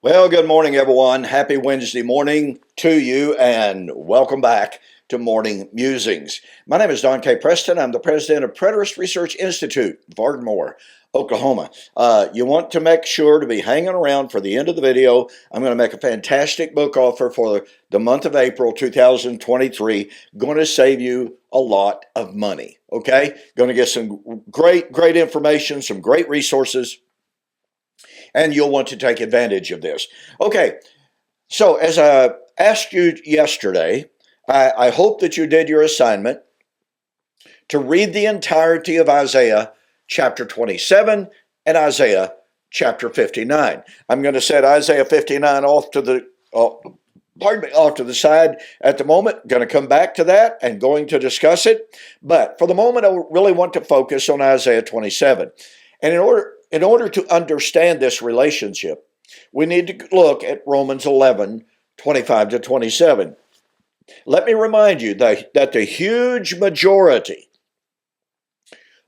Well, good morning, everyone. Happy Wednesday morning to you, and welcome back to Morning Musings. My name is Don K. Preston. I'm the president of Preterist Research Institute, Ardmore, Oklahoma. You want to make sure to be hanging around for the end of the video. I'm going to make a fantastic book offer for the month of April 2023. Going to save you a lot of money, okay? Going to get some great information, some great resources, and you'll want to take advantage of this. Okay, so as I asked you yesterday, I hope that you did your assignment to read the entirety of Isaiah chapter 27 and Isaiah chapter 59. I'm going to set Isaiah 59 off to the side at the moment. Going to come back to that and going to discuss it. But for the moment, I really want to focus on Isaiah 27. And in order to understand this relationship, we need to look at Romans 11, 25 to 27. Let me remind you that the huge majority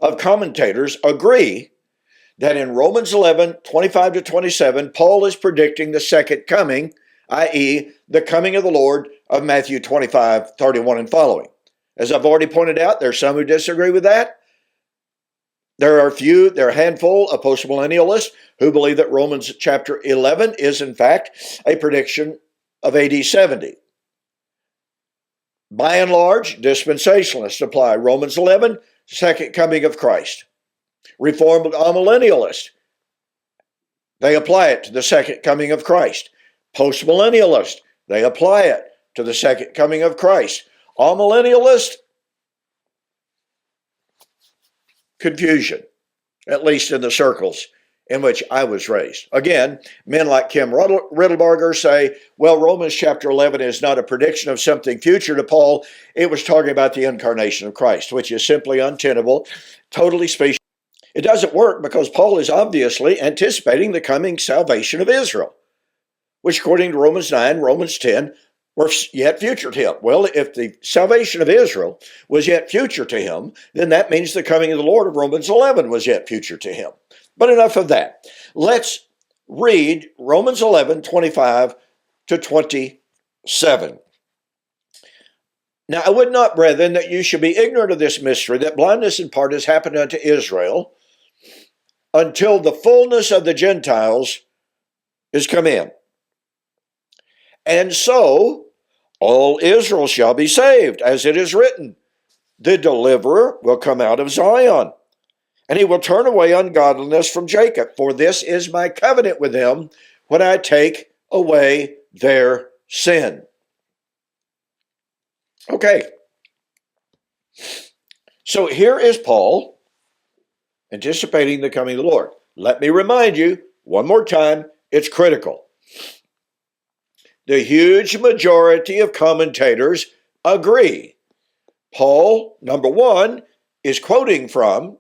of commentators agree that in Romans 11, 25 to 27, Paul is predicting the second coming, i.e., the coming of the Lord of Matthew 25, 31 and following. As I've already pointed out, there are some who disagree with that. There are a handful of postmillennialists who believe that Romans chapter 11 is in fact a prediction of AD 70. By and large, dispensationalists apply Romans 11, second coming of Christ. Reformed amillennialists, they apply it to the second coming of Christ. Postmillennialists, they apply it to the second coming of Christ. Amillennialists, confusion, at least in the circles in which I was raised. Again, men like Kim Riddlebarger say, well, Romans chapter 11 is not a prediction of something future to Paul. It was talking about the incarnation of Christ, which is simply untenable, totally specious. It doesn't work because Paul is obviously anticipating the coming salvation of Israel, which according to Romans 9, Romans 10, were yet future to him. Well, if the salvation of Israel was yet future to him, then that means the coming of the Lord of Romans 11 was yet future to him. But enough of that. Let's read Romans 11, 25 to 27. Now, I would not, brethren, that you should be ignorant of this mystery, that blindness in part has happened unto Israel, until the fullness of the Gentiles is come in. And so all Israel shall be saved, as it is written, the deliverer will come out of Zion, and he will turn away ungodliness from Jacob. For this is my covenant with them when I take away their sin. Okay. So here is Paul anticipating the coming of the Lord. Let me remind you one more time, it's critical. The huge majority of commentators agree. Paul, number one, is quoting from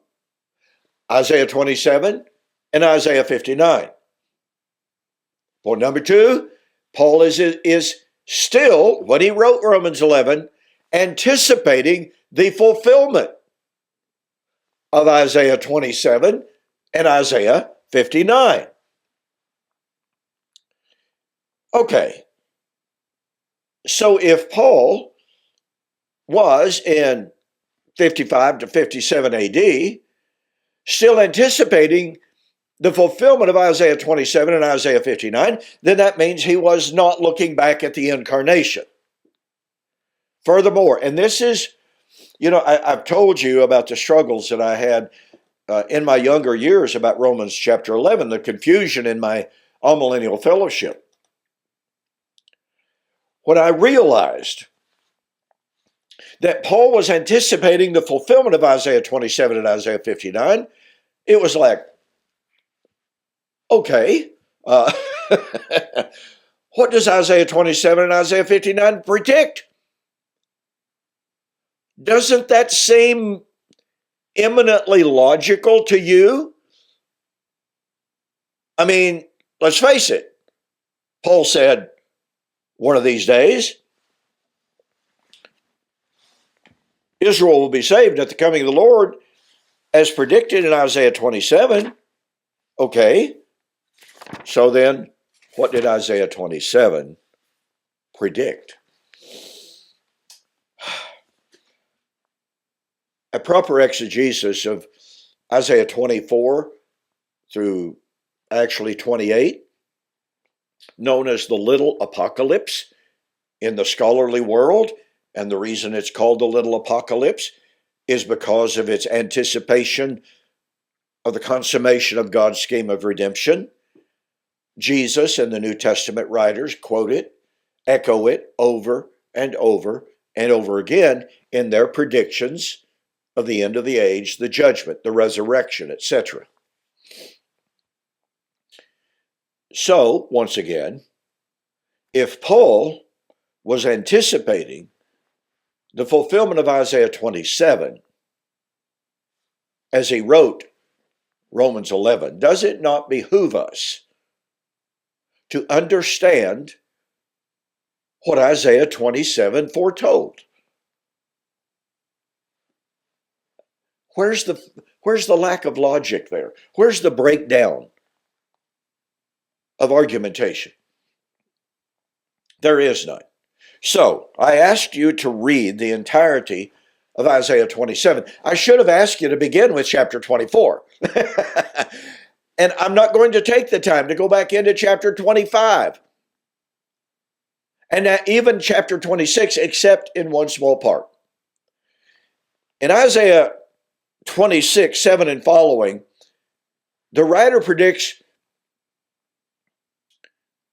Isaiah 27 and Isaiah 59. Point number two, Paul is still, when he wrote Romans 11, anticipating the fulfillment of Isaiah 27 and Isaiah 59. Okay. So if Paul was in 55 to 57 AD, still anticipating the fulfillment of Isaiah 27 and Isaiah 59, then that means he was not looking back at the incarnation. Furthermore, and this is, I've told you about the struggles that I had in my younger years about Romans chapter 11, the confusion in my amillennial fellowship. When I realized that Paul was anticipating the fulfillment of Isaiah 27 and Isaiah 59, it was like, okay, what does Isaiah 27 and Isaiah 59 predict? Doesn't that seem eminently logical to you? I mean, let's face it. Paul said, one of these days, Israel will be saved at the coming of the Lord, as predicted in Isaiah 27. Okay, so then What did Isaiah 27 predict? A proper exegesis of Isaiah 24 through actually 28, known as the Little Apocalypse in the scholarly world, and the reason it's called the Little Apocalypse is because of its anticipation of the consummation of God's scheme of redemption. Jesus and the New Testament writers quote it, echo it over and over and over again in their predictions of the end of the age, the judgment, the resurrection, etc. So, once again, if Paul was anticipating the fulfillment of Isaiah 27 as he wrote Romans 11, does it not behoove us to understand what Isaiah 27 foretold? Where's the lack of logic there? Where's the breakdown of argumentation? There is none. So, I asked you to read the entirety of Isaiah 27. I should have asked you to begin with chapter 24. And I'm not going to take the time to go back into chapter 25. And even chapter 26, except in one small part. In Isaiah 26, 7 and following, the writer predicts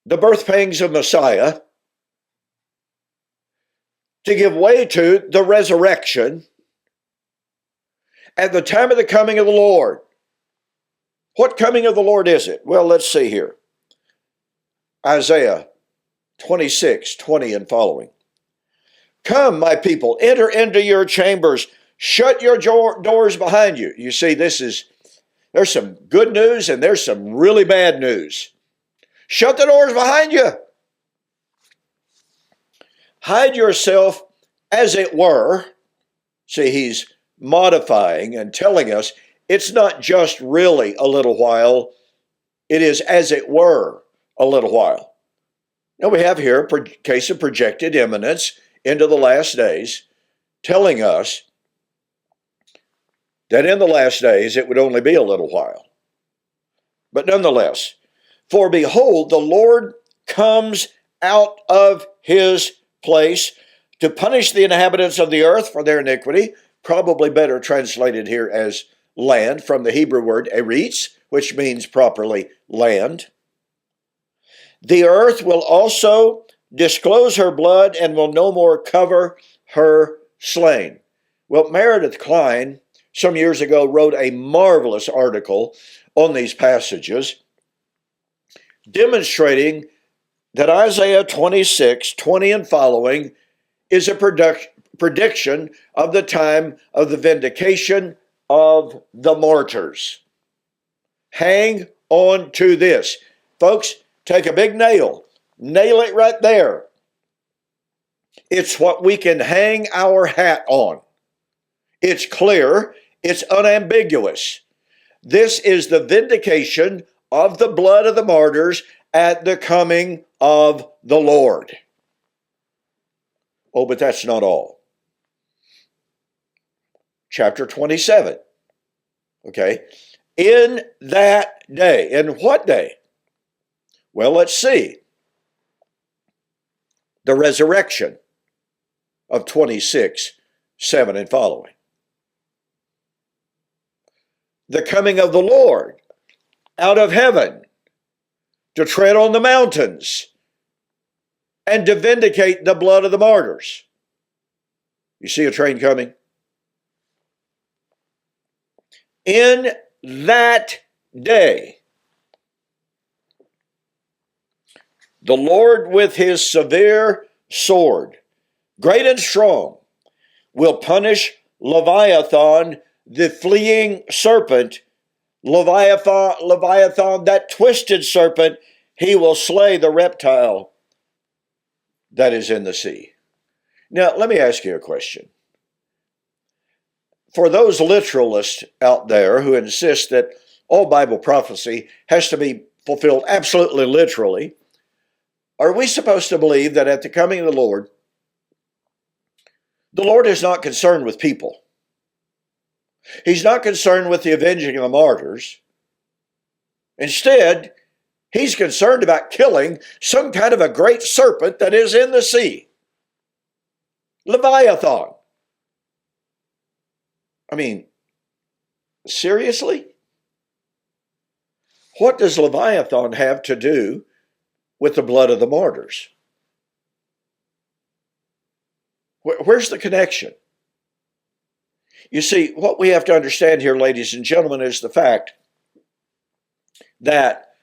the birth pangs of Messiah to give way to the resurrection at the time of the coming of the Lord. What coming of the Lord is it? Well, let's see here. Isaiah 26, 20 and following. Come, my people, enter into your chambers, shut your doors behind you. You see, there's some good news and there's some really bad news. Shut the doors behind you. Hide yourself, as it were. See, he's modifying and telling us it's not just really a little while. It is, as it were, a little while. Now we have here a case of projected imminence into the last days, telling us that in the last days it would only be a little while. But nonetheless, for behold, the Lord comes out of his place to punish the inhabitants of the earth for their iniquity, probably better translated here as land, from the Hebrew word eretz, which means properly land. The earth will also disclose her blood and will no more cover her slain. Well, Meredith Kline, some years ago, wrote a marvelous article on these passages, demonstrating that Isaiah 26, 20 and following is a prediction of the time of the vindication of the martyrs. Hang on to this. Folks, take a big nail it right there. It's what we can hang our hat on. It's clear, it's unambiguous. This is the vindication of the blood of the martyrs at the coming of the Lord. Oh, but that's not all. Chapter 27. Okay. In that day. In what day? Well, let's see. The resurrection of 26, 7 and following. The coming of the Lord out of heaven to tread on the mountains and to vindicate the blood of the martyrs. You see a train coming? In that day, the Lord with his severe sword, great and strong, will punish Leviathan, the fleeing serpent. Leviathan, that twisted serpent, he will slay the reptile that is in the sea. Now, let me ask you a question. For those literalists out there who insist that all Bible prophecy has to be fulfilled absolutely literally, Are we supposed to believe that at the coming of the Lord is not concerned with people? He's not concerned with the avenging of the martyrs. Instead, he's concerned about killing some kind of a great serpent that is in the sea. Leviathan. I mean, seriously? What does Leviathan have to do with the blood of the martyrs? Where's the connection? You see, what we have to understand here, ladies and gentlemen, is the fact that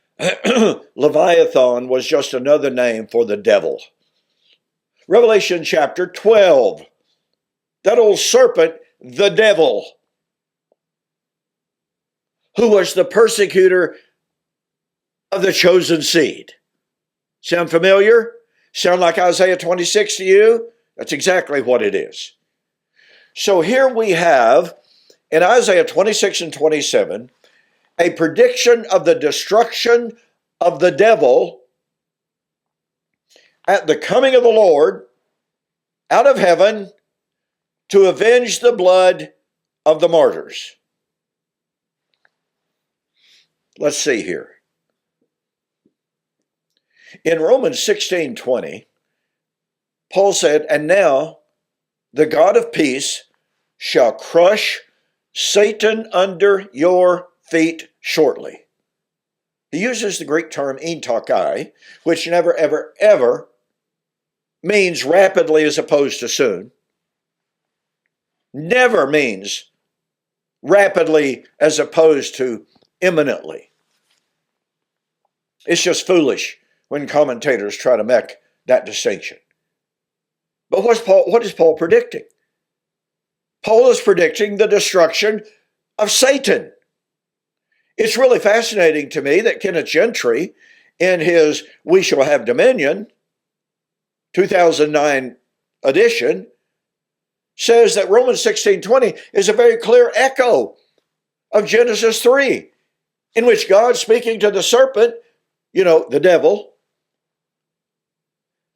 Leviathan was just another name for the devil. Revelation chapter 12, that old serpent, the devil, who was the persecutor of the chosen seed. Sound familiar? Sound like Isaiah 26 to you? That's exactly what it is. So here we have, in Isaiah 26 and 27, a prediction of the destruction of the devil at the coming of the Lord out of heaven to avenge the blood of the martyrs. Let's see here. In Romans 16:20, Paul said, "And now the God of peace shall crush Satan under your feet shortly." He uses the Greek term entokai, which never, ever, ever means rapidly as opposed to soon. Never means rapidly as opposed to imminently. It's just foolish when commentators try to make that distinction. But what is Paul predicting? Paul is predicting the destruction of Satan. It's really fascinating to me that Kenneth Gentry, in his We Shall Have Dominion, 2009 edition, says that Romans 16:20 is a very clear echo of Genesis 3, in which God, speaking to the serpent, the devil,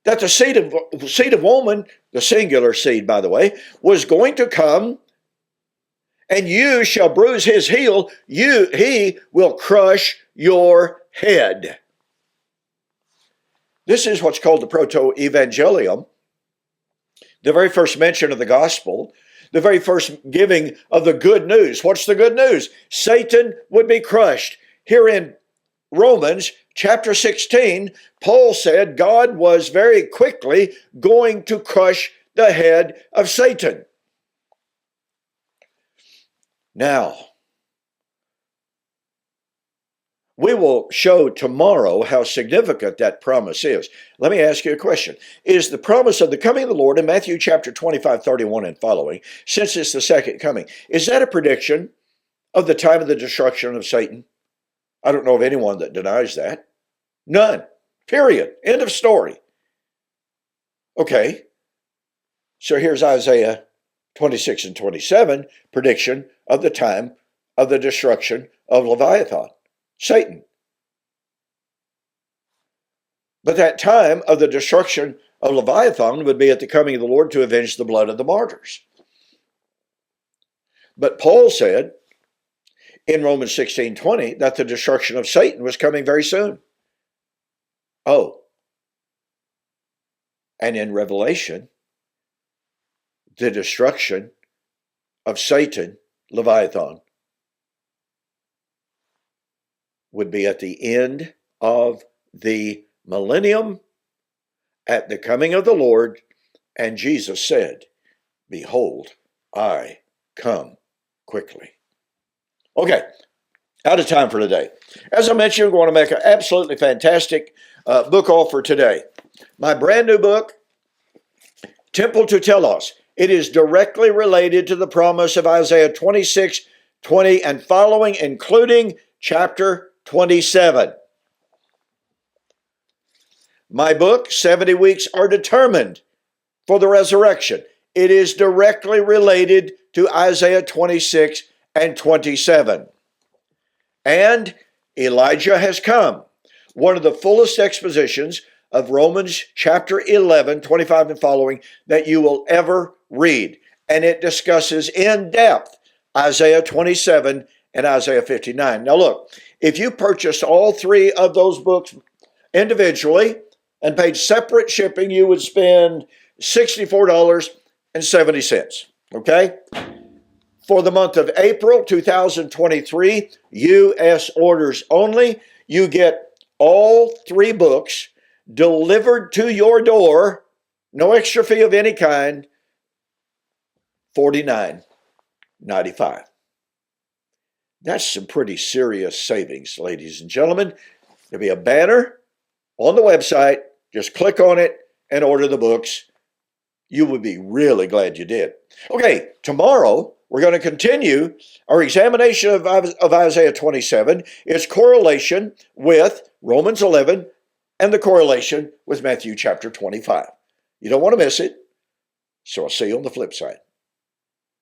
that the seed of woman, the singular seed, by the way, was going to come, and you shall bruise his heel, he will crush your head. This is what's called the proto-evangelium, the very first mention of the gospel, the very first giving of the good news. What's the good news? Satan would be crushed. Here in Romans chapter 16, Paul said God was very quickly going to crush the head of Satan. Now, we will show tomorrow how significant that promise is. Let me ask you a question. Is the promise of the coming of the Lord in Matthew chapter 25:31 and following, since it's the second coming, is that a prediction of the time of the destruction of Satan? I don't know of anyone that denies that. None. Period. End of story. Okay. So here's Isaiah 26 and 27, prediction of the time of the destruction of Leviathan, Satan. But that time of the destruction of Leviathan would be at the coming of the Lord to avenge the blood of the martyrs. But Paul said in Romans 16:20 that the destruction of Satan was coming very soon. Oh, and in Revelation, the destruction of Satan, Leviathan, would be at the end of the millennium, at the coming of the Lord, and Jesus said, "Behold, I come quickly." Okay, out of time for today. As I mentioned, we're going to make an absolutely fantastic book offer today. My brand new book, Temple to Telos. It is directly related to the promise of Isaiah 26:20 and following, including chapter 27. My book, 70 Weeks Are Determined for the Resurrection. It is directly related to Isaiah 26 and 27. And Elijah Has Come, one of the fullest expositions of Romans chapter 11, 25 and following that you will ever read. And it discusses in depth Isaiah 27 and Isaiah 59. Now look, if you purchased all three of those books individually and paid separate shipping, you would spend $64.70, okay? For the month of April 2023, U.S. orders only, you get all three books delivered to your door, no extra fee of any kind, $49.95. That's some pretty serious savings, ladies and gentlemen. There'll be a banner on the website. Just click on it and order the books. You would be really glad you did. Okay, tomorrow we're going to continue our examination of Isaiah 27, its correlation with Romans 11, and the correlation with Matthew chapter 25. You don't want to miss it, so I'll see you on the flip side.